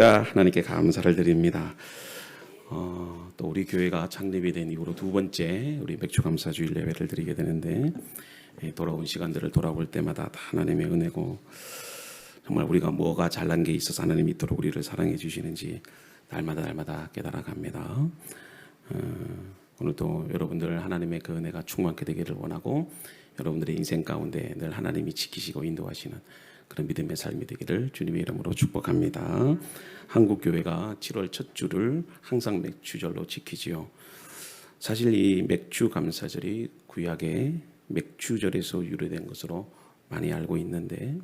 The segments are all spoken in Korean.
하나님께 감사를 드립니다. 또 우리 교회가 창립이 된 이후로 두 번째 우리 맥주감사주일 예배를 드리게 되는데, 돌아온 시간들을 돌아볼 때마다 다 하나님의 은혜고, 정말 우리가 뭐가 잘난 게 있어서 하나님이 이토록 우리를 사랑해 주시는지 날마다 깨달아갑니다. 오늘도 여러분들 하나님의 그 은혜가 충만하게 되기를 원하고, 여러분들의 인생 가운데 늘 하나님이 지키시고 인도하시는 그런 믿음의 삶이 되기를 주님의 이름으로 축복합니다. 한국교회가 7월 첫 주를 항상 맥주절로 지키지요. 사실 이 맥주 감사절이 구약의 맥주절에서 유래된 것으로 많이 알고 있는데,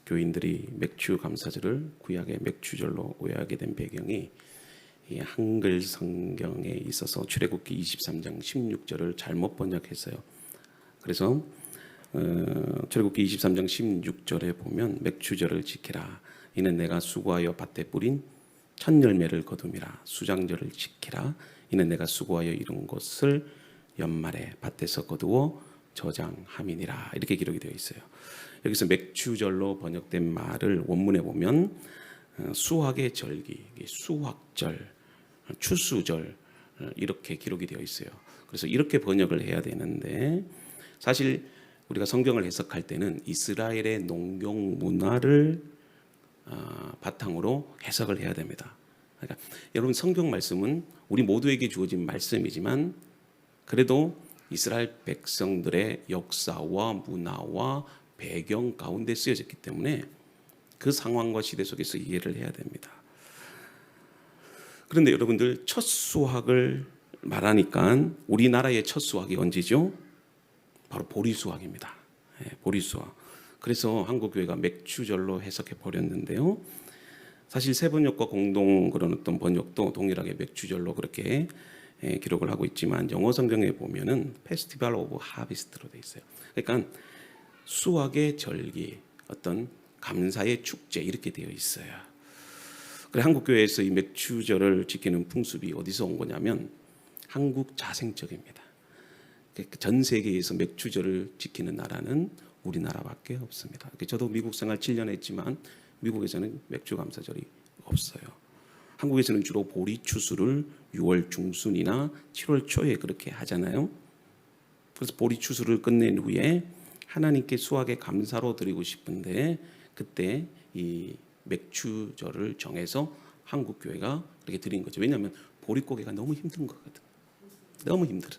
교인들이 맥주 감사절을 구약의 맥주절로 오해하게 된 배경이 이 한글 성경에 있어서 출애굽기 23장 16절을 잘못 번역했어요. 그래서 출애굽기 23장 16절에 보면 맥주절을 지키라. 이는 내가 수고하여 밭에 뿌린 첫 열매를 거둠이라. 수장절을 지키라. 이는 내가 수고하여 이룬 것을 연말에 밭에서 거두어 저장함이니라. 이렇게 기록이 되어 있어요. 여기서 맥주절로 번역된 말을 원문에 보면 수확의 절기, 수확절, 추수절 이렇게 기록이 되어 있어요. 그래서 이렇게 번역을 해야 되는데, 사실 우리가 성경을 해석할 때는 이스라엘의 농경 문화를 바탕으로 해석을 해야 됩니다. 그러니까 여러분, 성경 말씀은 우리 모두에게 주어진 말씀이지만 그래도 이스라엘 백성들의 역사와 문화와 배경 가운데 쓰여졌기 때문에 그 상황과 시대 속에서 이해를 해야 됩니다. 그런데 여러분들, 첫 수확을 말하니까 우리나라의 첫 수확이 언제죠? 바로 보리수확입니다. 보리수확. 그래서 한국교회가 맥주절로 해석해 버렸는데요. 사실 세 번역과 공동 그런 어떤 번역도 동일하게 맥주절로 그렇게 기록을 하고 있지만, 영어 성경에 보면은 페스티벌 오브 하비스트로 돼 있어요. 그러니까 수확의 절기, 어떤 감사의 축제 이렇게 되어 있어요. 그래, 한국교회에서 이 맥주절을 지키는 풍습이 어디서 온 거냐면 한국 자생적입니다. 전 세계에서 맥주절을 지키는 나라는 우리나라밖에 없습니다. 저도 미국 생활 7년 했지만 미국에서는 맥주 감사절이 없어요. 한국에서는 주로 보리 추수를 6월 중순이나 7월 초에 그렇게 하잖아요. 그래서 보리 추수를 끝낸 후에 하나님께 수확의 감사로 드리고 싶은데, 그때 이 맥주절을 정해서 한국 교회가 그렇게 드린 거죠. 왜냐하면 보릿고개가 너무 힘든 거거든. 너무 힘들어.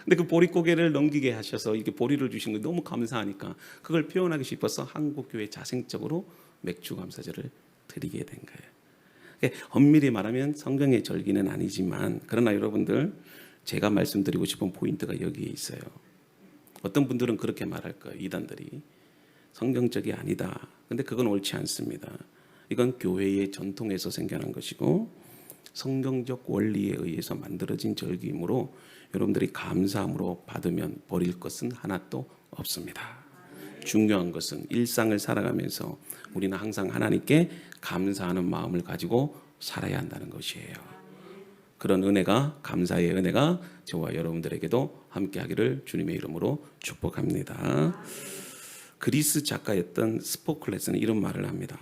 근데 그 보릿고개를 넘기게 하셔서 이렇게 보리를 주신 거 너무 감사하니까 그걸 표현하기 싶어서 한국 교회 자생적으로 맥주 감사절을 드리게 된 거예요. 엄밀히 말하면 성경의 절기는 아니지만, 그러나 여러분들, 제가 말씀드리고 싶은 포인트가 여기에 있어요. 어떤 분들은 그렇게 말할 거예요. 이단들이 성경적이 아니다. 근데 그건 옳지 않습니다. 이건 교회의 전통에서 생겨난 것이고 성경적 원리에 의해서 만들어진 절기이므로 여러분들이 감사함으로 받으면 버릴 것은 하나도 없습니다. 중요한 것은 일상을 살아가면서 우리는 항상 하나님께 감사하는 마음을 가지고 살아야 한다는 것이에요. 그런 은혜가, 감사의 은혜가 저와 여러분들에게도 함께하기를 주님의 이름으로 축복합니다. 그리스 작가였던 스포클레스는 이런 말을 합니다.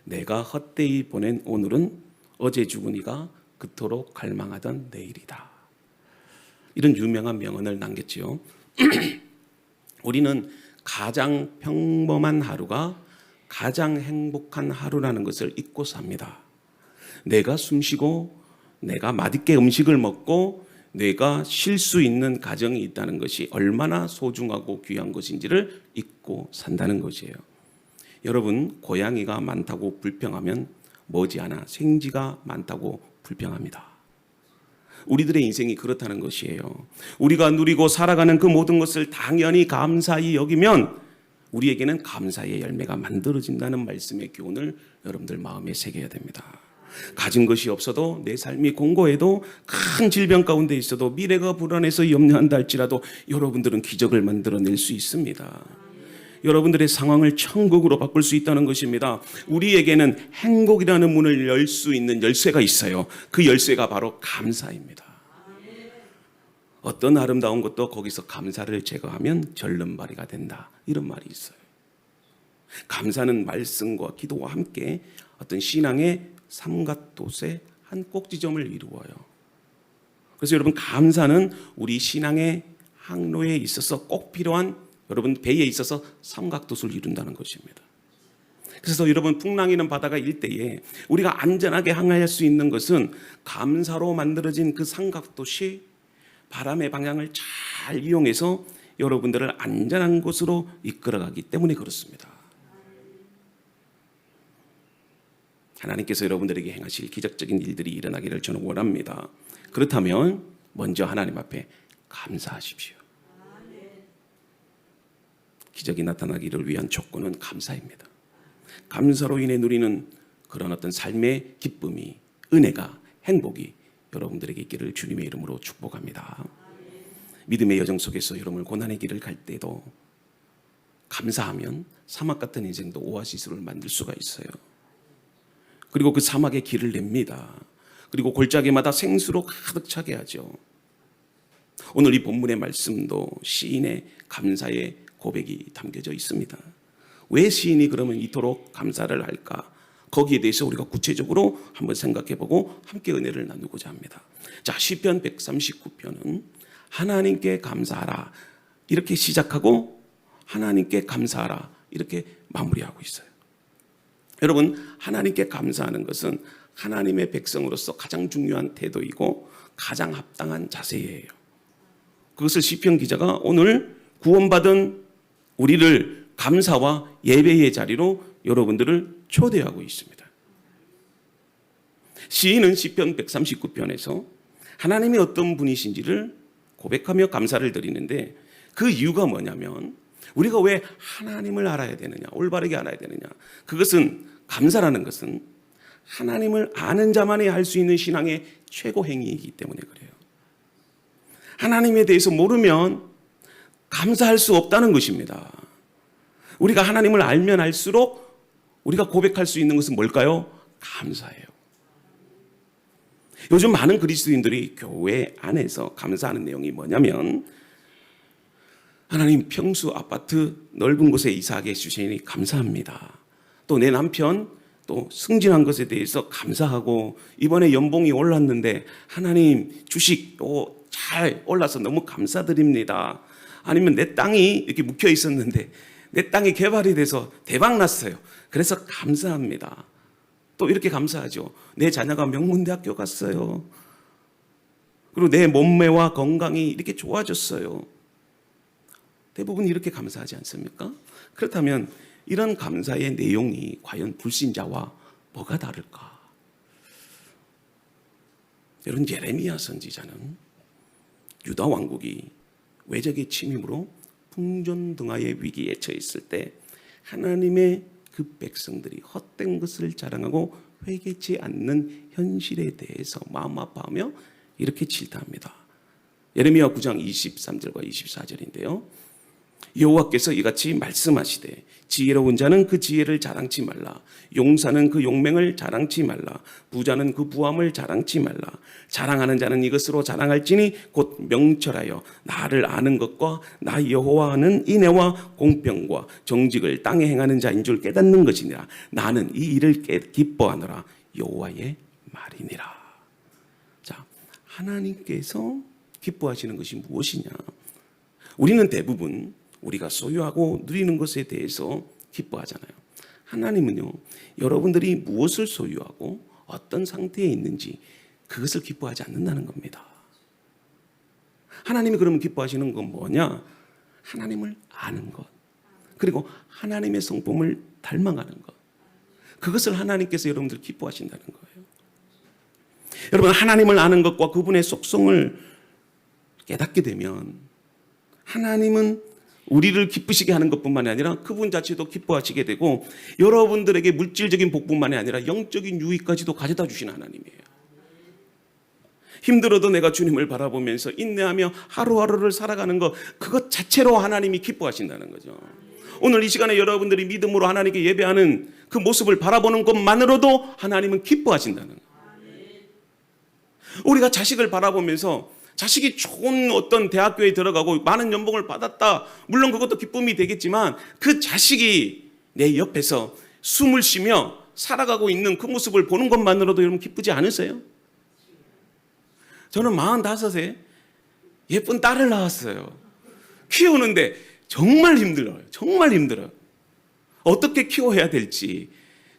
내가 헛되이 보낸 오늘은 어제 죽은 이가 그토록 갈망하던 내일이다. 이런 유명한 명언을 남겼지요. 우리는 가장 평범한 하루가 가장 행복한 하루라는 것을 잊고 삽니다. 내가 숨쉬고 내가 맛있게 음식을 먹고 내가 쉴 수 있는 가정이 있다는 것이 얼마나 소중하고 귀한 것인지를 잊고 산다는 것이에요. 여러분, 고양이가 많다고 불평하면 머지않아 생쥐가 많다고 불평합니다. 우리들의 인생이 그렇다는 것이에요. 우리가 누리고 살아가는 그 모든 것을 당연히 감사히 여기면 우리에게는 감사의 열매가 만들어진다는 말씀의 교훈을 여러분들 마음에 새겨야 됩니다. 가진 것이 없어도, 내 삶이 공고해도, 큰 질병 가운데 있어도, 미래가 불안해서 염려한다 할지라도 여러분들은 기적을 만들어낼 수 있습니다. 여러분들의 상황을 천국으로 바꿀 수 있다는 것입니다. 우리에게는 행복이라는 문을 열 수 있는 열쇠가 있어요. 그 열쇠가 바로 감사입니다. 어떤 아름다운 것도 거기서 감사를 제거하면 절름발이가 된다. 이런 말이 있어요. 감사는 말씀과 기도와 함께 어떤 신앙의 삼각도의 한 꼭지점을 이루어요. 그래서 여러분, 감사는 우리 신앙의 항로에 있어서 꼭 필요한, 여러분 배에 있어서 삼각도를 이룬다는 것입니다. 그래서 여러분, 풍랑이는 바다가 일 때에 우리가 안전하게 항해할 수 있는 것은 감사로 만들어진 그 삼각도시 바람의 방향을 잘 이용해서 여러분들을 안전한 곳으로 이끌어가기 때문에 그렇습니다. 하나님께서 여러분들에게 행하실 기적적인 일들이 일어나기를 저는 원합니다. 그렇다면 먼저 하나님 앞에 감사하십시오. 기적이 나타나기를 위한 조건은 감사입니다. 감사로 인해 누리는 그런 어떤 삶의 기쁨이, 은혜가, 행복이 여러분들에게 있기를 주님의 이름으로 축복합니다. 믿음의 여정 속에서 여러분을 고난의 길을 갈 때도 감사하면 사막 같은 인생도 오아시스를 만들 수가 있어요. 그리고 그 사막에 길을 냅니다. 그리고 골짜기마다 생수로 가득 차게 하죠. 오늘 이 본문의 말씀도 시인의 감사의 고백이 담겨져 있습니다. 왜 시인이 그러면 이토록 감사를 할까? 거기에 대해서 우리가 구체적으로 한번 생각해보고 함께 은혜를 나누고자 합니다. 자, 시편 139편은 하나님께 감사하라 이렇게 시작하고 하나님께 감사하라 이렇게 마무리하고 있어요. 여러분, 하나님께 감사하는 것은 하나님의 백성으로서 가장 중요한 태도이고 가장 합당한 자세예요. 그것을 시편 기자가 오늘 구원받은 우리를 감사와 예배의 자리로 여러분들을 초대하고 있습니다. 시인은 시편 139편에서 하나님이 어떤 분이신지를 고백하며 감사를 드리는데, 그 이유가 뭐냐면 우리가 왜 하나님을 알아야 되느냐, 올바르게 알아야 되느냐, 그것은, 감사라는 것은 하나님을 아는 자만이 할 수 있는 신앙의 최고 행위이기 때문에 그래요. 하나님에 대해서 모르면 감사할 수 없다는 것입니다. 우리가 하나님을 알면 알수록 우리가 고백할 수 있는 것은 뭘까요? 감사예요. 요즘 많은 그리스도인들이 교회 안에서 감사하는 내용이 뭐냐면, 하나님, 평수 아파트 넓은 곳에 이사하게 해주시니 감사합니다. 또 내 남편 또 승진한 것에 대해서 감사하고, 이번에 연봉이 올랐는데 하나님 주식 잘 올라서 너무 감사드립니다. 아니면 내 땅이 이렇게 묵혀 있었는데 내 땅이 개발이 돼서 대박 났어요. 그래서 감사합니다. 또 이렇게 감사하죠. 내 자녀가 명문대학교 갔어요. 그리고 내 몸매와 건강이 이렇게 좋아졌어요. 대부분 이렇게 감사하지 않습니까? 그렇다면 이런 감사의 내용이 과연 불신자와 뭐가 다를까? 여러분, 예레미야 선지자는 유다 왕국이 외적의 침입으로 풍전등화의 위기에 처했을 때 하나님의 그 백성들이 헛된 것을 자랑하고 회개치 않는 현실에 대해서 마음 아파하며 이렇게 질타합니다. 예레미야 9장 23절과 24절인데요. 여호와께서 이같이 말씀하시되 지혜로운 자는 그 지혜를 자랑치 말라. 용사는 그 용맹을 자랑치 말라. 부자는 그 부함을 자랑치 말라. 자랑하는 자는 이것으로 자랑할지니 곧 명철하여 나를 아는 것과 나 여호와는 인애와 공평과 정직을 땅에 행하는 자인 줄 깨닫는 것이니라. 나는 이 일을 기뻐하노라. 여호와의 말이니라. 자, 하나님께서 기뻐하시는 것이 무엇이냐? 우리는 대부분 우리가 소유하고 누리는 것에 대해서 기뻐하잖아요. 하나님은요, 여러분들이 무엇을 소유하고 어떤 상태에 있는지 그것을 기뻐하지 않는다는 겁니다. 하나님이 그러면 기뻐하시는 건 뭐냐? 하나님을 아는 것, 그리고 하나님의 성품을 닮아가는 것, 그것을 하나님께서 여러분들 기뻐하신다는 거예요. 여러분, 하나님을 아는 것과 그분의 속성을 깨닫게 되면 하나님은 우리를 기쁘시게 하는 것뿐만이 아니라 그분 자체도 기뻐하시게 되고, 여러분들에게 물질적인 복뿐만이 아니라 영적인 유익까지도 가져다 주시는 하나님이에요. 힘들어도 내가 주님을 바라보면서 인내하며 하루하루를 살아가는 것, 그것 자체로 하나님이 기뻐하신다는 거죠. 오늘 이 시간에 여러분들이 믿음으로 하나님께 예배하는 그 모습을 바라보는 것만으로도 하나님은 기뻐하신다는 거예요. 우리가 자식을 바라보면서 자식이 좋은 어떤 대학교에 들어가고 많은 연봉을 받았다, 물론 그것도 기쁨이 되겠지만 그 자식이 내 옆에서 숨을 쉬며 살아가고 있는 그 모습을 보는 것만으로도 여러분 기쁘지 않으세요? 저는 45세 예쁜 딸을 낳았어요. 키우는데 정말 힘들어요. 정말 힘들어요. 어떻게 키워야 될지.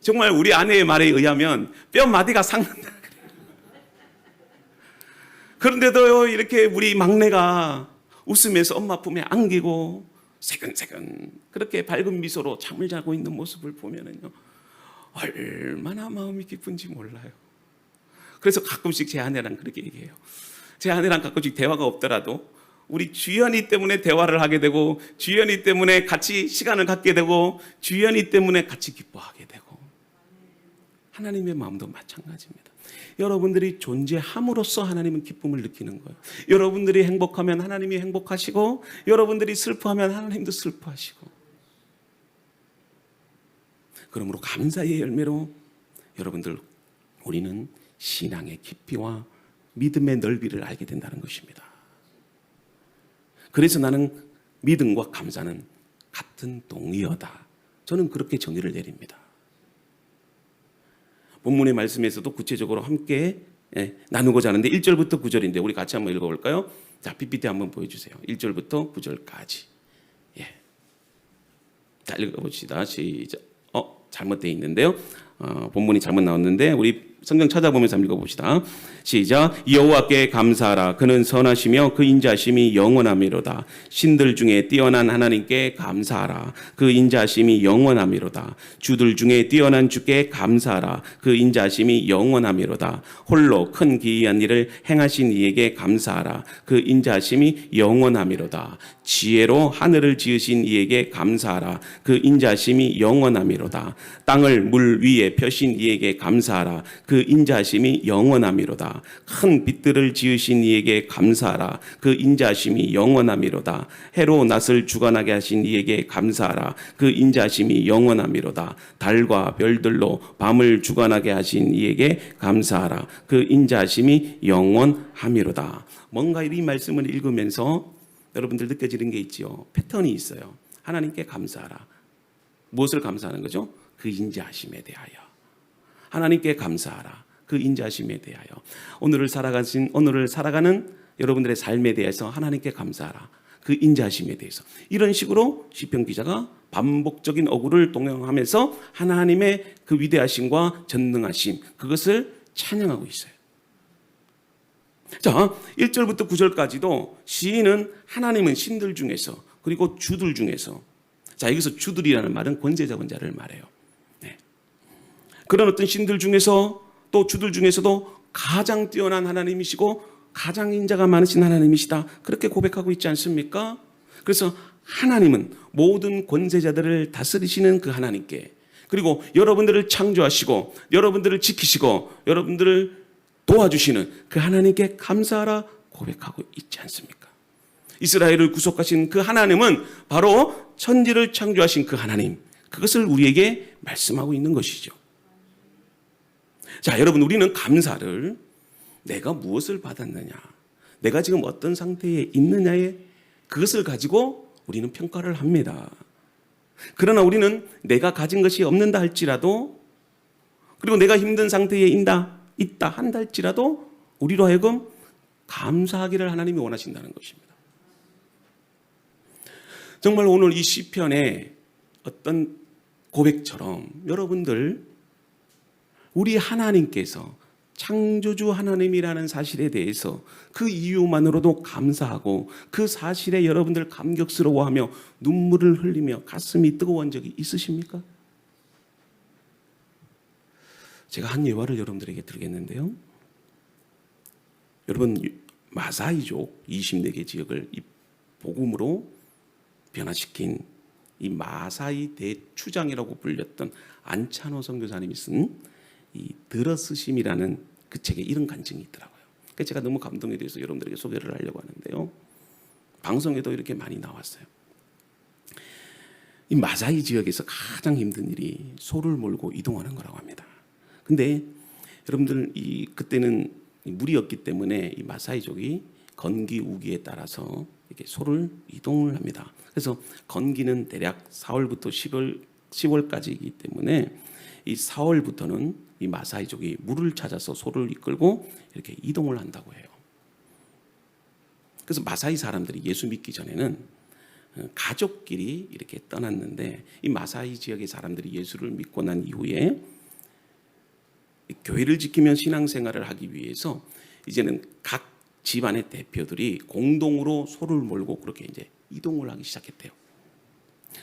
정말 우리 아내의 말에 의하면 뼈 마디가 삭는다. 그런데도 이렇게 우리 막내가 웃으면서 엄마 품에 안기고 새근새근 그렇게 밝은 미소로 잠을 자고 있는 모습을 보면은요, 얼마나 마음이 기쁜지 몰라요. 그래서 가끔씩 제 아내랑 그렇게 얘기해요. 제 아내랑 가끔씩 대화가 없더라도 우리 주연이 때문에 대화를 하게 되고, 주연이 때문에 같이 시간을 갖게 되고, 주연이 때문에 같이 기뻐하게 되고, 하나님의 마음도 마찬가지입니다. 여러분들이 존재함으로써 하나님은 기쁨을 느끼는 거예요. 여러분들이 행복하면 하나님이 행복하시고, 여러분들이 슬퍼하면 하나님도 슬퍼하시고. 그러므로 감사의 열매로 여러분들, 우리는 신앙의 깊이와 믿음의 넓이를 알게 된다는 것입니다. 그래서 나는 믿음과 감사는 같은 동의어다. 저는 그렇게 정의를 내립니다. 본문의 말씀에서도 구체적으로 함께 나누고자 하는데 1절부터 9절인데 우리 같이 한번 읽어볼까요? 자, PPT 한번 보여주세요. 1절부터 9절까지. 예. 자, 읽어봅시다. 시작. 잘못되어 있는데요. 본문이 잘못 나왔는데 우리 성경 찾아보면서 한번 읽어봅시다. 시작. 여호와께 감사하라. 그는 선하시며 그 인자심이 영원하미로다. 신들 중에 뛰어난 하나님께 감사하라. 그 인자심이 영원하미로다. 주들 중에 뛰어난 주께 감사하라. 그 인자심이 영원하미로다. 홀로 큰 기이한 일을 행하신 이에게 감사하라. 그 인자심이 영원하미로다. 지혜로 하늘을 지으신 이에게 감사하라. 그 인자심이 영원하미로다. 땅을 물 위에 펴신 이에게 감사하라. 그 인자심이 영원하미로다. 큰 빛들을 지으신 이에게 감사하라. 그 인자심이 영원하미로다. 해로 낫을 주관하게 하신 이에게 감사하라. 그 인자심이 영원하미로다. 달과 별들로 밤을 주관하게 하신 이에게 감사하라. 그 인자심이 영원하미로다. 뭔가 이 말씀을 읽으면서 여러분들 느껴지는 게 있지요. 패턴이 있어요. 하나님께 감사하라. 무엇을 감사하는 거죠? 그 인자심에 대하여. 하나님께 감사하라. 그 인자심에 대하여. 오늘을 살아가는 여러분들의 삶에 대해서 하나님께 감사하라. 그 인자심에 대해서. 이런 식으로 시편 기자가 반복적인 어구를 동용하면서 하나님의 그 위대하심과 전능하심, 그것을 찬양하고 있어요. 자, 1절부터 9절까지도 시인은 하나님은 신들 중에서, 그리고 주들 중에서, 자, 여기서 주들이라는 말은 권세자분 자를 말해요. 네. 그런 어떤 신들 중에서 또 주들 중에서도 가장 뛰어난 하나님이시고 가장 인자가 많으신 하나님이시다. 그렇게 고백하고 있지 않습니까? 그래서 하나님은 모든 권세자들을 다스리시는 그 하나님께, 그리고 여러분들을 창조하시고 여러분들을 지키시고 여러분들을 도와주시는 그 하나님께 감사하라 고백하고 있지 않습니까? 이스라엘을 구속하신 그 하나님은 바로 천지를 창조하신 그 하나님, 그것을 우리에게 말씀하고 있는 것이죠. 자, 여러분, 우리는 감사를 내가 무엇을 받았느냐, 내가 지금 어떤 상태에 있느냐에 그것을 가지고 우리는 평가를 합니다. 그러나 우리는 내가 가진 것이 없는다 할지라도, 그리고 내가 힘든 상태에 있다 한다 할지라도 우리로 하여금 감사하기를 하나님이 원하신다는 것입니다. 정말 오늘 이 시편의 어떤 고백처럼 여러분들, 우리 하나님께서 창조주 하나님이라는 사실에 대해서 그 이유만으로도 감사하고 그 사실에 여러분들 감격스러워하며 눈물을 흘리며 가슴이 뜨거운 적이 있으십니까? 제가 한 예화를 여러분들에게 드리겠는데요. 여러분, 마사이족 24개 지역을 이 복음으로 변화시킨 이 마사이 대추장이라고 불렸던 안찬호 선교사님이 쓴 이 들어쓰심이라는 그 책에 이런 간증이 있더라고요. 그래서 제가 너무 감동에 대해서 여러분들에게 소개를 하려고 하는데요. 방송에도 이렇게 많이 나왔어요. 이 마사이 지역에서 가장 힘든 일이 소를 몰고 이동하는 거라고 합니다. 근데 여러분들 그때는 물이 없기 때문에 이 마사이족이 건기 우기에 따라서 이렇게 소를 이동을 합니다. 그래서 건기는 대략 4월부터 10월 10월까지이기 때문에 이 4월부터는 이 마사이족이 물을 찾아서 소를 이끌고 이렇게 이동을 한다고 해요. 그래서 마사이 사람들이 예수 믿기 전에는 가족끼리 이렇게 떠났는데 이 마사이 지역의 사람들이 예수를 믿고 난 이후에 교회를 지키며 신앙생활을 하기 위해서 이제는 각 집안의 대표들이 공동으로 소를 몰고 그렇게 이제 이동을 하기 시작했대요.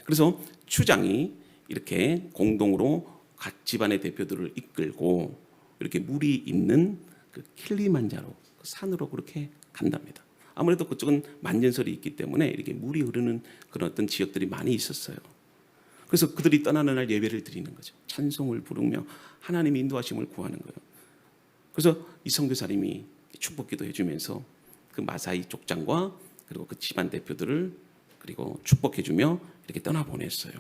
그래서 추장이 이렇게 공동으로 각 집안의 대표들을 이끌고 이렇게 물이 있는 그 킬리만자로 그 산으로 그렇게 간답니다. 아무래도 그쪽은 만년설이 있기 때문에 이렇게 물이 흐르는 그런 어떤 지역들이 많이 있었어요. 그래서 그들이 떠나는 날 예배를 드리는 거죠. 찬송을 부르며 하나님의 인도하심을 구하는 거예요. 그래서 이 선교사님이 축복기도 해주면서 그 마사이 족장과 그리고 그 집안 대표들을 그리고 축복해주며 이렇게 떠나보냈어요.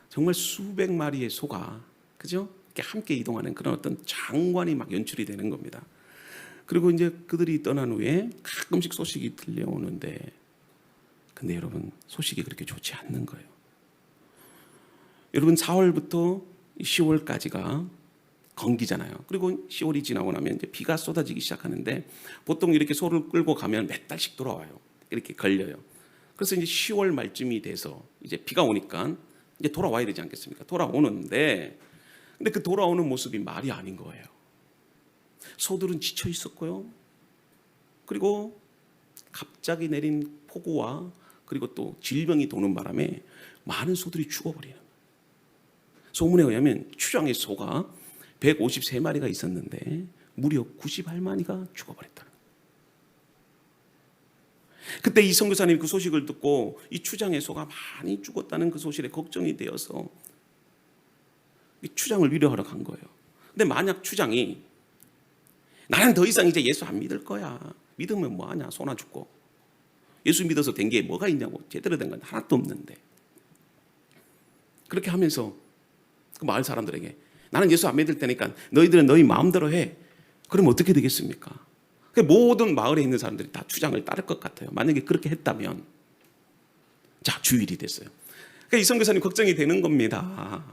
정말 수백 마리의 소가 그죠? 이렇게 함께 이동하는 그런 어떤 장관이 막 연출이 되는 겁니다. 그리고 이제 그들이 떠난 후에 가끔씩 소식이 들려오는데 근데 여러분 소식이 그렇게 좋지 않는 거예요. 여러분 4월부터 10월까지가 건기잖아요. 그리고 10월이 지나고 나면 이제 비가 쏟아지기 시작하는데 보통 이렇게 소를 끌고 가면 몇 달씩 돌아와요. 이렇게 걸려요. 그래서 이제 10월 말쯤이 돼서 이제 비가 오니까 이제 돌아와야 되지 않겠습니까? 돌아오는데 근데 그 돌아오는 모습이 말이 아닌 거예요. 소들은 지쳐 있었고요. 그리고 갑자기 내린 폭우와 그리고 또 질병이 도는 바람에 많은 소들이 죽어버리는 거예요. 소문에 의하면 추장의 소가 153마리가 있었는데 무려 98마리가 죽어버렸다는 거예요. 그때 이 선교사님이 그 소식을 듣고 이 추장의 소가 많이 죽었다는 그 소식에 걱정이 되어서 추장을 위로하러 간 거예요. 근데 만약 추장이 나는 더 이상 이제 예수 안 믿을 거야. 믿으면 뭐하냐? 소나 죽고. 예수 믿어서 된 게 뭐가 있냐고. 제대로 된 건 하나도 없는데. 그렇게 하면서 그 마을 사람들에게 나는 예수 안 믿을 테니까 너희들은 너희 마음대로 해. 그럼 어떻게 되겠습니까? 모든 마을에 있는 사람들이 다 추장을 따를 것 같아요. 만약에 그렇게 했다면. 자, 주일이 됐어요. 그러니까 이 선교사님 걱정이 되는 겁니다.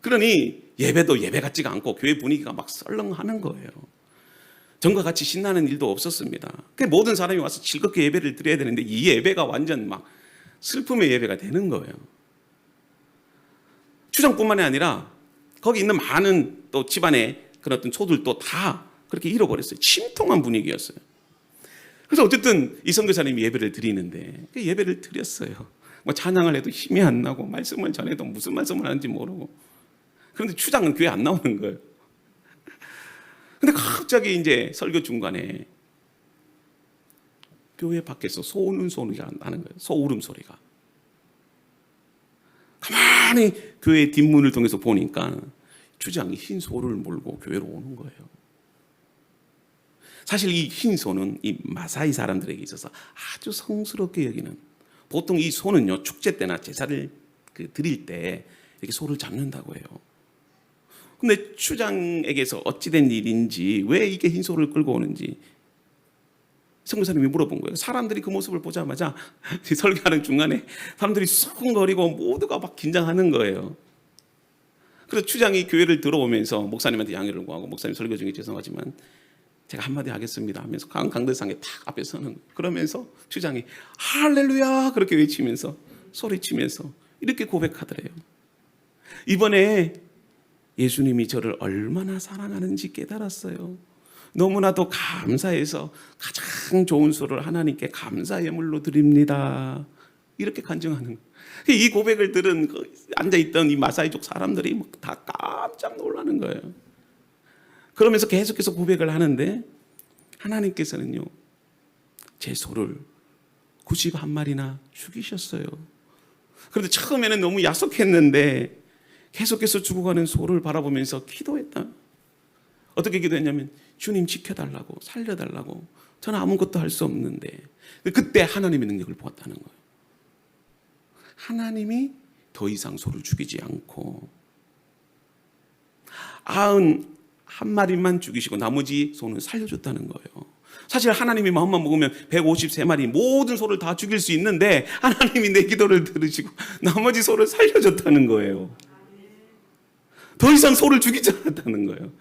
그러니 예배도 예배 같지가 않고 교회 분위기가 막 썰렁하는 거예요. 전과 같이 신나는 일도 없었습니다. 모든 사람이 와서 즐겁게 예배를 드려야 되는데 이 예배가 완전 막 슬픔의 예배가 되는 거예요. 추장뿐만이 아니라 거기 있는 많은 또 집안의 그런 어떤 소들도 다 그렇게 잃어버렸어요. 침통한 분위기였어요. 그래서 어쨌든 이 선교사님이 예배를 드리는데 예배를 드렸어요. 뭐 찬양을 해도 힘이 안 나고 말씀을 전해도 무슨 말씀을 하는지 모르고 그런데 추장은 교회 안 나오는 거예요. 근데 갑자기 이제 설교 중간에 교회 밖에서 소 우는 소리가 나는 거예요. 소 울음소리가. 가만히 교회 뒷문을 통해서 보니까 추장이 흰 소를 몰고 교회로 오는 거예요. 사실 이 흰 소는 이 마사이 사람들에게 있어서 아주 성스럽게 여기는, 보통 이 소는요 축제 때나 제사를 드릴 때 이렇게 소를 잡는다고 해요. 근데 추장에게서 어찌된 일인지 왜 이게 흰 소를 끌고 오는지 선교사님이 물어본 거예요. 사람들이 그 모습을 보자마자 설교하는 중간에 사람들이 수근거리고 모두가 막 긴장하는 거예요. 그래서 추장이 교회를 들어오면서 목사님한테 양해를 구하고, 목사님 설교 중에 죄송하지만 제가 한마디 하겠습니다 하면서 강대상에 탁 앞에 서는 거예요. 그러면서 추장이 할렐루야 그렇게 외치면서 소리치면서 이렇게 고백하더래요. 이번에 예수님이 저를 얼마나 사랑하는지 깨달았어요. 너무나도 감사해서 가장 좋은 소를 하나님께 감사 예물로 드립니다. 이렇게 간증하는 거예요. 이 고백을 들은 앉아있던 이 마사이족 사람들이 다 깜짝 놀라는 거예요. 그러면서 계속해서 고백을 하는데 하나님께서는요 제 소를 91마리나 죽이셨어요. 그런데 처음에는 너무 야속했는데 계속해서 죽어가는 소를 바라보면서 기도했다. 어떻게 기도했냐면 주님 지켜달라고, 살려달라고. 저는 아무것도 할 수 없는데. 그때 하나님의 능력을 보았다는 거예요. 하나님이 더 이상 소를 죽이지 않고 91마리만 죽이시고 나머지 소는 살려줬다는 거예요. 사실 하나님이 마음만 먹으면 153마리 모든 소를 다 죽일 수 있는데 하나님이 내 기도를 들으시고 나머지 소를 살려줬다는 거예요. 더 이상 소를 죽이지 않았다는 거예요.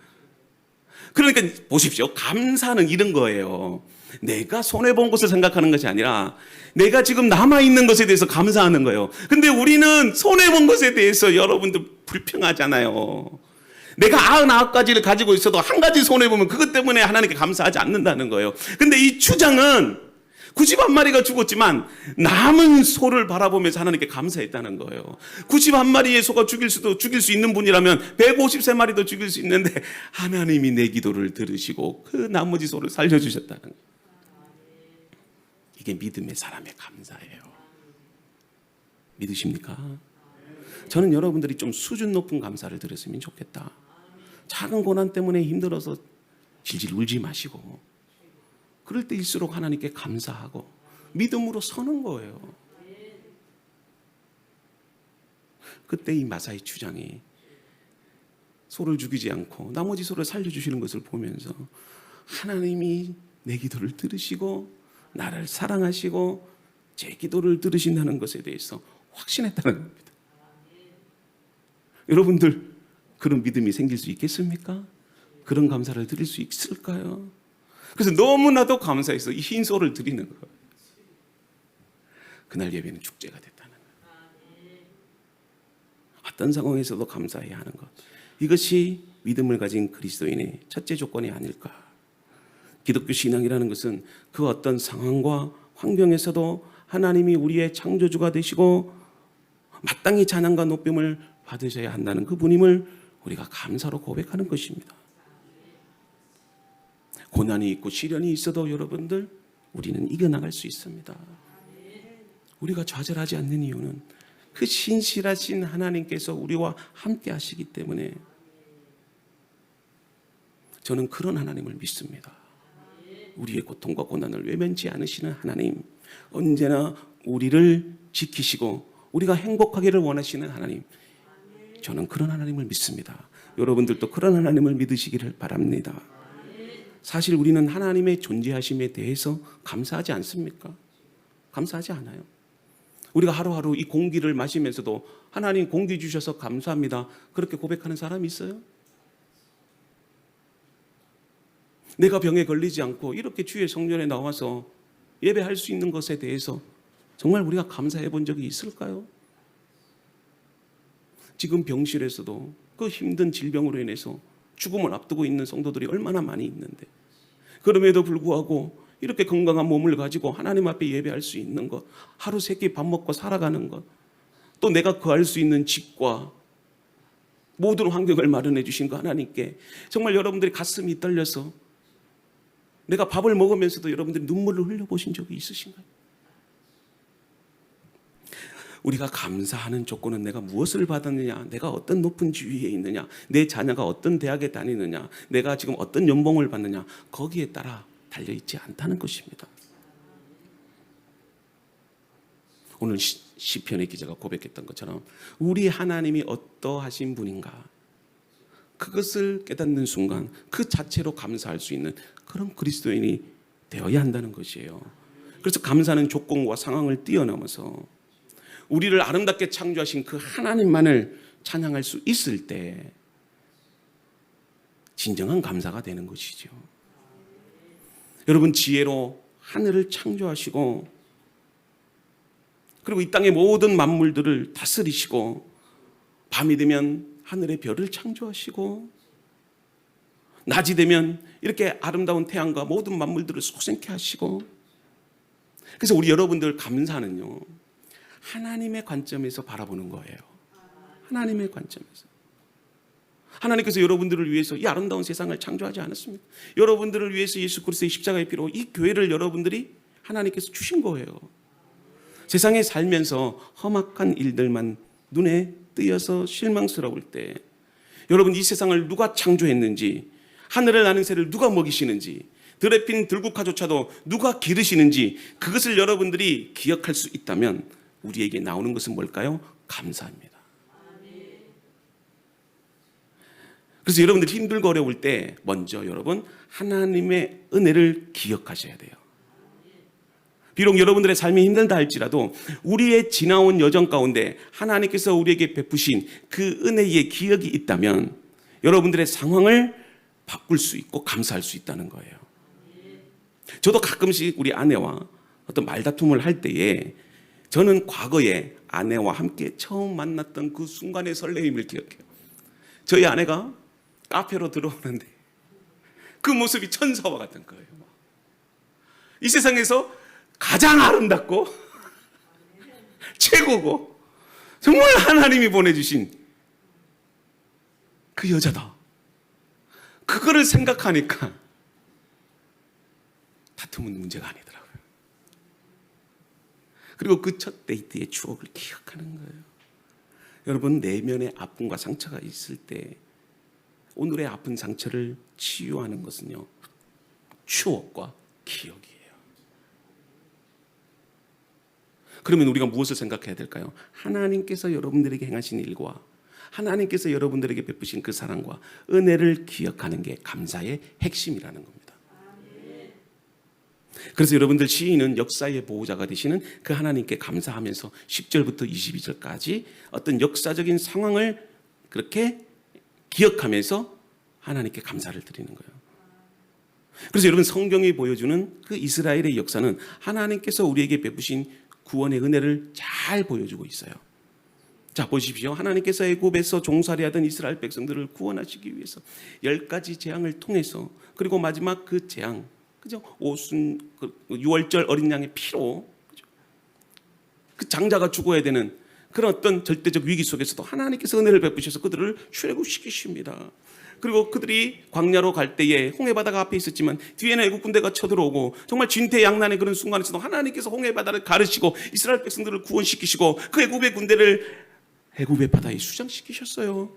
그러니까 보십시오. 감사는 이런 거예요. 내가 손해본 것을 생각하는 것이 아니라 내가 지금 남아있는 것에 대해서 감사하는 거예요. 근데 우리는 손해본 것에 대해서 여러분들 불평하잖아요. 내가 99가지를 가지고 있어도 한 가지 손해보면 그것 때문에 하나님께 감사하지 않는다는 거예요. 근데 이 주장은 91마리가 죽었지만 남은 소를 바라보면서 하나님께 감사했다는 거예요. 91마리의 소가 죽일 수 있는 분이라면 153마리도 죽일 수 있는데 하나님이 내 기도를 들으시고 그 나머지 소를 살려주셨다는 거예요. 이게 믿음의 사람의 감사예요. 믿으십니까? 저는 여러분들이 좀 수준 높은 감사를 드렸으면 좋겠다. 작은 고난 때문에 힘들어서 질질 울지 마시고 그럴 때일수록 하나님께 감사하고 믿음으로 서는 거예요. 그때 이 마사의 주장이 소를 죽이지 않고 나머지 소를 살려주시는 것을 보면서 하나님이 내 기도를 들으시고 나를 사랑하시고 제 기도를 들으신다는 것에 대해서 확신했다는 겁니다. 여러분들 그런 믿음이 생길 수 있겠습니까? 그런 감사를 드릴 수 있을까요? 그래서 너무나도 감사해서 이 흰 소를 드리는 거예요. 그날 예배는 축제가 됐다는 거예요. 어떤 상황에서도 감사해야 하는 것. 이것이 믿음을 가진 그리스도인의 첫째 조건이 아닐까. 기독교 신앙이라는 것은 그 어떤 상황과 환경에서도 하나님이 우리의 창조주가 되시고 마땅히 찬양과 높임을 받으셔야 한다는 그 분임을 우리가 감사로 고백하는 것입니다. 고난이 있고 시련이 있어도 여러분들 우리는 이겨나갈 수 있습니다. 우리가 좌절하지 않는 이유는 그 신실하신 하나님께서 우리와 함께 하시기 때문에 저는 그런 하나님을 믿습니다. 우리의 고통과 고난을 외면치 않으시는 하나님, 언제나 우리를 지키시고 우리가 행복하기를 원하시는 하나님, 저는 그런 하나님을 믿습니다. 여러분들도 그런 하나님을 믿으시기를 바랍니다. 사실 우리는 하나님의 존재하심에 대해서 감사하지 않습니까? 감사하지 않아요. 우리가 하루하루 이 공기를 마시면서도 하나님 공기 주셔서 감사합니다. 그렇게 고백하는 사람이 있어요? 내가 병에 걸리지 않고 이렇게 주의 성전에 나와서 예배할 수 있는 것에 대해서 정말 우리가 감사해 본 적이 있을까요? 지금 병실에서도 그 힘든 질병으로 인해서 죽음을 앞두고 있는 성도들이 얼마나 많이 있는데 그럼에도 불구하고 이렇게 건강한 몸을 가지고 하나님 앞에 예배할 수 있는 것, 하루 세 끼 밥 먹고 살아가는 것, 또 내가 거할 수 있는 집과 모든 환경을 마련해 주신 그 하나님께 정말 여러분들이 가슴이 떨려서 내가 밥을 먹으면서도 여러분들이 눈물을 흘려보신 적이 있으신가요? 우리가 감사하는 조건은 내가 무엇을 받았느냐, 내가 어떤 높은 지위에 있느냐, 내 자녀가 어떤 대학에 다니느냐, 내가 지금 어떤 연봉을 받느냐, 거기에 따라 달려있지 않다는 것입니다. 오늘 시편의 기자가 고백했던 것처럼 우리 하나님이 어떠하신 분인가, 그것을 깨닫는 순간 그 자체로 감사할 수 있는 그런 그리스도인이 되어야 한다는 것이에요. 그래서 감사는 조건과 상황을 뛰어넘어서 우리를 아름답게 창조하신 그 하나님만을 찬양할 수 있을 때 진정한 감사가 되는 것이죠. 여러분, 지혜로 하늘을 창조하시고 그리고 이 땅의 모든 만물들을 다스리시고 밤이 되면 하늘의 별을 창조하시고 낮이 되면 이렇게 아름다운 태양과 모든 만물들을 솟생케 하시고, 그래서 우리 여러분들 감사는요, 하나님의 관점에서 바라보는 거예요. 하나님의 관점에서. 하나님께서 여러분들을 위해서 이 아름다운 세상을 창조하지 않았습니까? 여러분들을 위해서 예수 그리스도의 십자가의 피로 이 교회를 여러분들이 하나님께서 주신 거예요. 세상에 살면서 험악한 일들만 눈에 띄어서 실망스러울 때 여러분, 이 세상을 누가 창조했는지, 하늘을 나는 새를 누가 먹이시는지, 들에 핀 들국화조차도 누가 기르시는지, 그것을 여러분들이 기억할 수 있다면 우리에게 나오는 것은 뭘까요? 감사입니다. 그래서 그래서 여러분들이 힘들고 어려울 때 먼저 여러분 하나님의 은혜를 기억하셔야 돼요. 비록 여러분들의 삶이 힘들다 할지라도 우리의 지나온 여정 가운데 하나님께서 우리에게 베푸신 그 은혜의 기억이 있다면 여러분들의 상황을 바꿀 수 있고 감사할 수 있다는 거예요. 저도 가끔씩 우리 아내와 어떤 말다툼을 할 때에 저는 과거에 아내와 함께 처음 만났던 그 순간의 설레임을 기억해요. 저희 아내가 카페로 들어오는데 그 모습이 천사와 같은 거예요. 이 세상에서 가장 아름답고 최고고 정말 하나님이 보내주신 그 여자다. 그거를 생각하니까 다툼은 문제가 아니더라고요. 그리고 그 첫 데이트의 추억을 기억하는 거예요. 여러분, 내면의 아픔과 상처가 있을 때 오늘의 아픈 상처를 치유하는 것은요, 추억과 기억이에요. 그러면 우리가 무엇을 생각해야 될까요? 하나님께서 여러분들에게 행하신 일과 하나님께서 여러분들에게 베푸신 그 사랑과 은혜를 기억하는 게 감사의 핵심이라는 겁니다. 그래서 여러분들 시인은 역사의 보호자가 되시는 그 하나님께 감사하면서 10절부터 22절까지 어떤 역사적인 상황을 그렇게 기억하면서 하나님께 감사를 드리는 거예요. 그래서 여러분, 성경이 보여주는 그 이스라엘의 역사는 하나님께서 우리에게 베푸신 구원의 은혜를 잘 보여주고 있어요. 자, 보십시오. 하나님께서 애굽에서 종살이하던 이스라엘 백성들을 구원하시기 위해서 10가지 재앙을 통해서, 그리고 마지막 그 재앙, 그죠? 오순, 유월절 어린 양의 피로, 그죠? 그 장자가 죽어야 되는 그런 어떤 절대적 위기 속에서도 하나님께서 은혜를 베푸셔서 그들을 출애굽시키십니다. 그리고 그들이 광야로 갈 때에 홍해바다가 앞에 있었지만 뒤에는 애국 군대가 쳐들어오고 정말 진퇴양난의 그런 순간에서도 하나님께서 홍해바다를 가르시고 이스라엘 백성들을 구원시키시고 그 애국의 군대를 애국의 바다에 수장시키셨어요.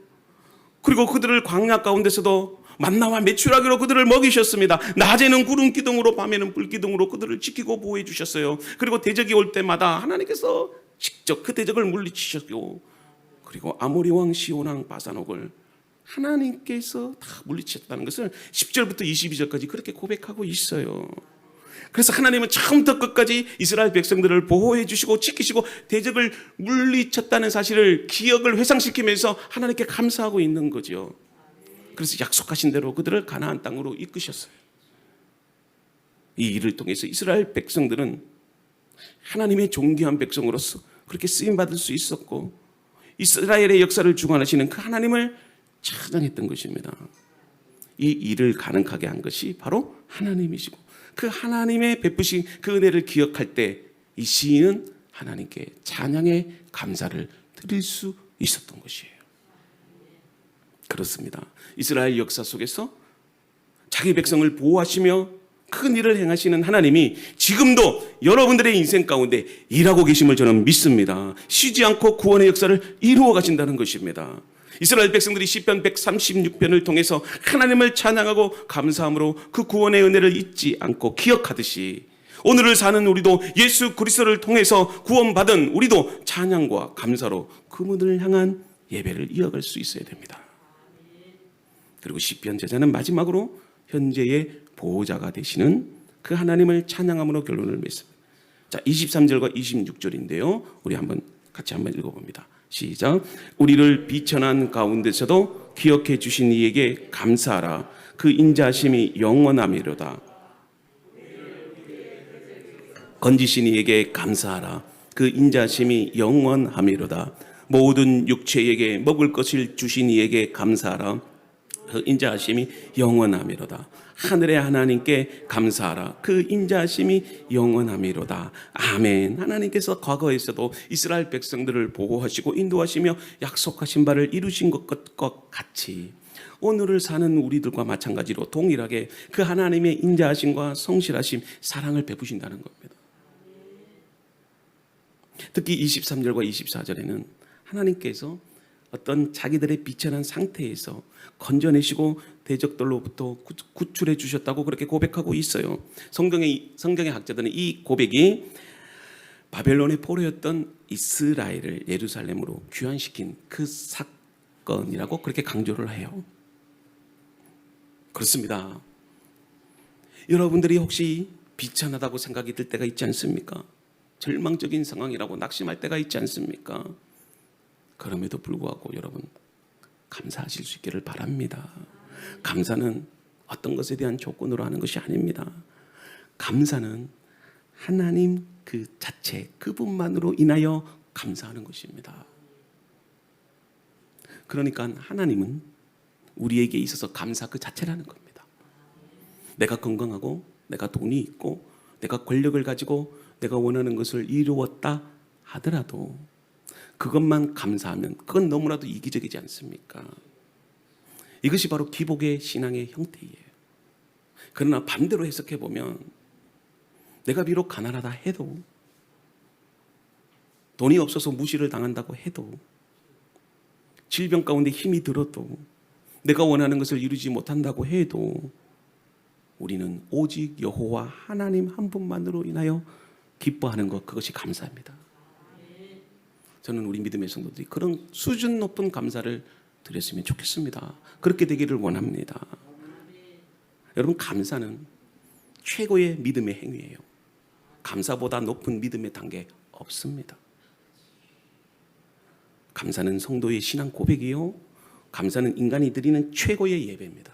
그리고 그들을 광야 가운데서도 만나와 메추라기로 그들을 먹이셨습니다. 낮에는 구름 기둥으로 밤에는 불 기둥으로 그들을 지키고 보호해 주셨어요. 그리고 대적이 올 때마다 하나님께서 직접 그 대적을 물리치셨고, 그리고 아모리 왕 시온 왕 바산옥을 하나님께서 다 물리치셨다는 것을 10절부터 22절까지 그렇게 고백하고 있어요. 그래서 하나님은 처음부터 끝까지 이스라엘 백성들을 보호해 주시고 지키시고 대적을 물리쳤다는 사실을 기억을 회상시키면서 하나님께 감사하고 있는 거죠. 그래서 약속하신 대로 그들을 가나안 땅으로 이끄셨어요. 이 일을 통해서 이스라엘 백성들은 하나님의 존귀한 백성으로서 그렇게 쓰임받을 수 있었고, 이스라엘의 역사를 주관하시는 그 하나님을 찬양했던 것입니다. 이 일을 가능하게 한 것이 바로 하나님이시고, 그 하나님의 베푸신 그 은혜를 기억할 때 이 시인은 하나님께 찬양의 감사를 드릴 수 있었던 것이에요. 그렇습니다. 이스라엘 역사 속에서 자기 백성을 보호하시며 큰 일을 행하시는 하나님이 지금도 여러분들의 인생 가운데 일하고 계심을 저는 믿습니다. 쉬지 않고 구원의 역사를 이루어 가신다는 것입니다. 이스라엘 백성들이 시편 136편을 통해서 하나님을 찬양하고 감사함으로 그 구원의 은혜를 잊지 않고 기억하듯이 오늘을 사는 우리도 예수 그리스도를 통해서 구원받은 우리도 찬양과 감사로 그분을 향한 예배를 이어갈 수 있어야 됩니다. 그리고 시편 제자는 마지막으로 현재의 보호자가 되시는 그 하나님을 찬양함으로 결론을 맺습니다. 자, 23절과 26절인데요. 우리 같이 한번 읽어봅니다. 시작. 우리를 비천한 가운데서도 기억해 주신 이에게 감사하라. 그 인자하심이 영원하미로다. 건지신 이에게 감사하라. 그 인자하심이 영원하미로다. 모든 육체에게 먹을 것을 주신 이에게 감사하라. 그 인자하심이 영원하미로다. 하늘의 하나님께 감사하라. 그 인자하심이 영원하미로다. 아멘. 하나님께서 과거에서도 이스라엘 백성들을 보호하시고 인도하시며 약속하신 바를 이루신 것과 같이 오늘을 사는 우리들과 마찬가지로 동일하게 그 하나님의 인자하심과 성실하심, 사랑을 베푸신다는 겁니다. 특히 23절과 24절에는 하나님께서 어떤 자기들의 비천한 상태에서 건져내시고 대적들로부터 구출해 주셨다고 그렇게 고백하고 있어요. 성경의 학자들은 이 고백이 바벨론의 포로였던 이스라엘을 예루살렘으로 귀환시킨 그 사건이라고 그렇게 강조를 해요. 그렇습니다. 여러분들이 혹시 비천하다고 생각이 들 때가 있지 않습니까? 절망적인 상황이라고 낙심할 때가 있지 않습니까? 그럼에도 불구하고 여러분 감사하실 수 있기를 바랍니다. 감사는 어떤 것에 대한 조건으로 하는 것이 아닙니다. 감사는 하나님 그 자체, 그분만으로 인하여 감사하는 것입니다. 그러니까 하나님은 우리에게 있어서 감사 그 자체라는 겁니다. 내가 건강하고 내가 돈이 있고 내가 권력을 가지고 내가 원하는 것을 이루었다 하더라도 그것만 감사하면 그건 너무나도 이기적이지 않습니까? 이것이 바로 기복의 신앙의 형태예요. 그러나 반대로 해석해 보면 내가 비록 가난하다 해도 돈이 없어서 무시를 당한다고 해도 질병 가운데 힘이 들어도 내가 원하는 것을 이루지 못한다고 해도 우리는 오직 여호와 하나님 한 분만으로 인하여 기뻐하는 것, 그것이 감사입니다. 저는 우리 믿음의 성도들이 그런 수준 높은 감사를 드렸으면 좋겠습니다. 그렇게 되기를 원합니다. 여러분, 감사는 최고의 믿음의 행위예요. 감사보다 높은 믿음의 단계 없습니다. 감사는 성도의 신앙 고백이요, 감사는 인간이 드리는 최고의 예배입니다.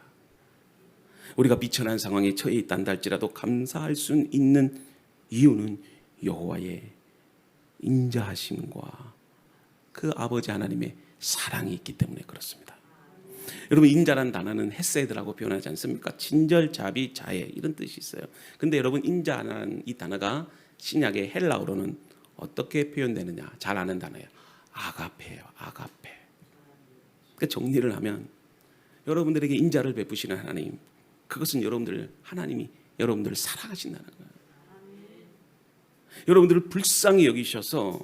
우리가 비천한 상황에 처해 있단다 할지라도 감사할 수 있는 이유는 여호와의 인자하심과 그 아버지 하나님의 사랑이 있기 때문에 그렇습니다. 여러분, 인자란 단어는 헤세드라고 표현하지 않습니까? 친절, 자비, 자애 이런 뜻이 있어요. 근데 여러분, 인자라는 이 단어가 신약의 헬라어로는 어떻게 표현되느냐 잘 아는 단어예요. 아가페예요. 아가페. 그러니까 정리를 하면 여러분들에게 인자를 베푸시는 하나님, 그것은 하나님이 여러분들을 사랑하신다는 거예요. 여러분들을 불쌍히 여기셔서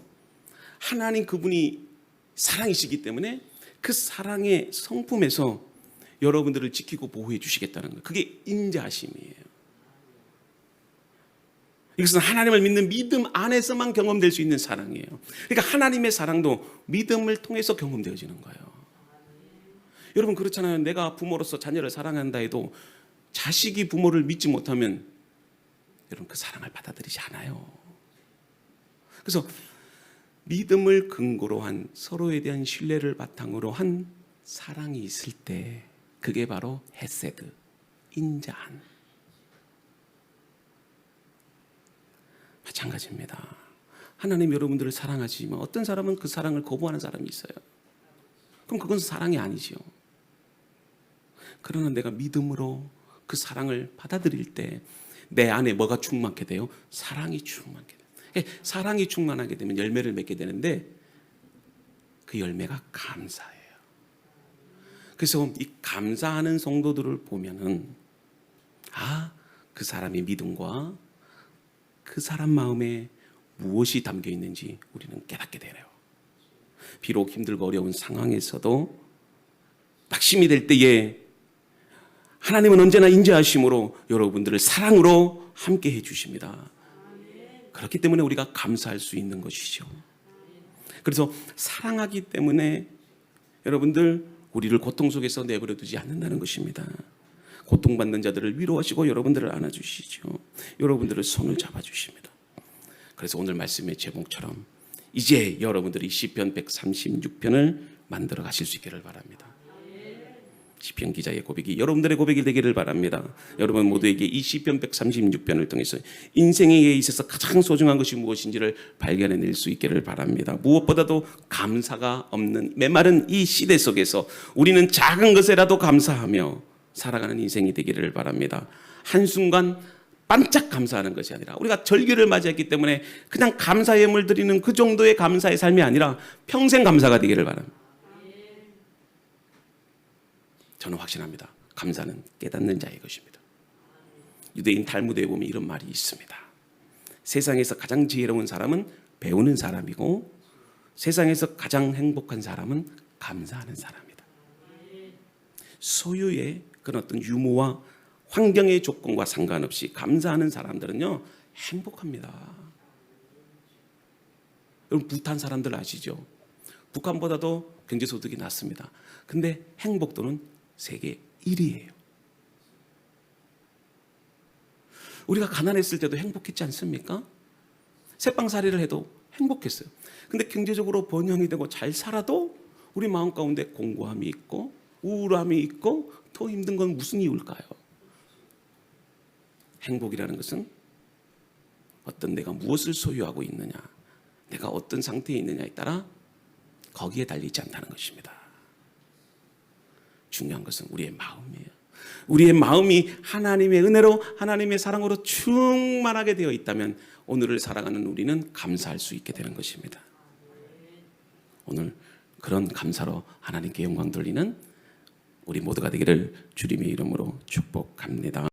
하나님 그분이 사랑이시기 때문에 그 사랑의 성품에서 여러분들을 지키고 보호해 주시겠다는 거예요. 그게 인자하심이에요. 이것은 하나님을 믿는 믿음 안에서만 경험될 수 있는 사랑이에요. 그러니까 하나님의 사랑도 믿음을 통해서 경험되어지는 거예요. 여러분, 그렇잖아요. 내가 부모로서 자녀를 사랑한다 해도 자식이 부모를 믿지 못하면 여러분 그 사랑을 받아들이지 않아요. 그래서 믿음을 근거로 한, 서로에 대한 신뢰를 바탕으로 한 사랑이 있을 때 그게 바로 헤세드, 인자한. 마찬가지입니다. 하나님 여러분들을 사랑하시지만 어떤 사람은 그 사랑을 거부하는 사람이 있어요. 그럼 그건 사랑이 아니지요. 그러나 내가 믿음으로 그 사랑을 받아들일 때 내 안에 뭐가 충만하게 돼요? 사랑이 충만하게 돼요. 사랑이 충만하게 되면 열매를 맺게 되는데 그 열매가 감사예요. 그래서 이 감사하는 성도들을 보면은 그 사람의 믿음과 그 사람 마음에 무엇이 담겨 있는지 우리는 깨닫게 되네요. 비록 힘들고 어려운 상황에서도 낙심이 될 때에 하나님은 언제나 인자하심으로 여러분들을 사랑으로 함께 해주십니다. 그렇기 때문에 우리가 감사할 수 있는 것이죠. 그래서 사랑하기 때문에 여러분들 우리를 고통 속에서 내버려 두지 않는다는 것입니다. 고통받는 자들을 위로하시고 여러분들을 안아주시죠. 여러분들을 손을 잡아주십니다. 그래서 오늘 말씀의 제목처럼 이제 여러분들이 시편 136편을 만들어 가실 수 있기를 바랍니다. 시편 기자의 고백이 여러분들의 고백이 되기를 바랍니다. 여러분 모두에게 이 시편 136편을 통해서 인생에 있어서 가장 소중한 것이 무엇인지를 발견해낼 수 있기를 바랍니다. 무엇보다도 감사가 없는 메마른 이 시대 속에서 우리는 작은 것에라도 감사하며 살아가는 인생이 되기를 바랍니다. 한순간 반짝 감사하는 것이 아니라 우리가 절기를 맞이했기 때문에 그냥 감사의 예물 드리는 그 정도의 감사의 삶이 아니라 평생 감사가 되기를 바랍니다. 저는 확신합니다. 감사는 깨닫는 자의 것입니다. 유대인 탈무드에 보면 이런 말이 있습니다. 세상에서 가장 지혜로운 사람은 배우는 사람이고 세상에서 가장 행복한 사람은 감사하는 사람이다. 소유의 그런 어떤 유무와 환경의 조건과 상관없이 감사하는 사람들은요 행복합니다. 여러분, 부탄 사람들 아시죠? 북한보다도 경제소득이 낮습니다. 근데 행복도는 세계 1위예요. 우리가 가난했을 때도 행복했지 않습니까? 새빵살이를 해도 행복했어요. 근데 경제적으로 번영이 되고 잘 살아도 우리 마음 가운데 공고함이 있고 우울함이 있고 더 힘든 건 무슨 이유일까요? 행복이라는 것은 어떤 내가 무엇을 소유하고 있느냐, 내가 어떤 상태에 있느냐에 따라 거기에 달리지 않다는 것입니다. 중요한 것은 우리의 마음이에요. 우리의 마음이 하나님의 은혜로 하나님의 사랑으로 충만하게 되어 있다면 오늘을 살아가는 우리는 감사할 수 있게 되는 것입니다. 오늘 그런 감사로 하나님께 영광 돌리는 우리 모두가 되기를 주님의 이름으로 축복합니다.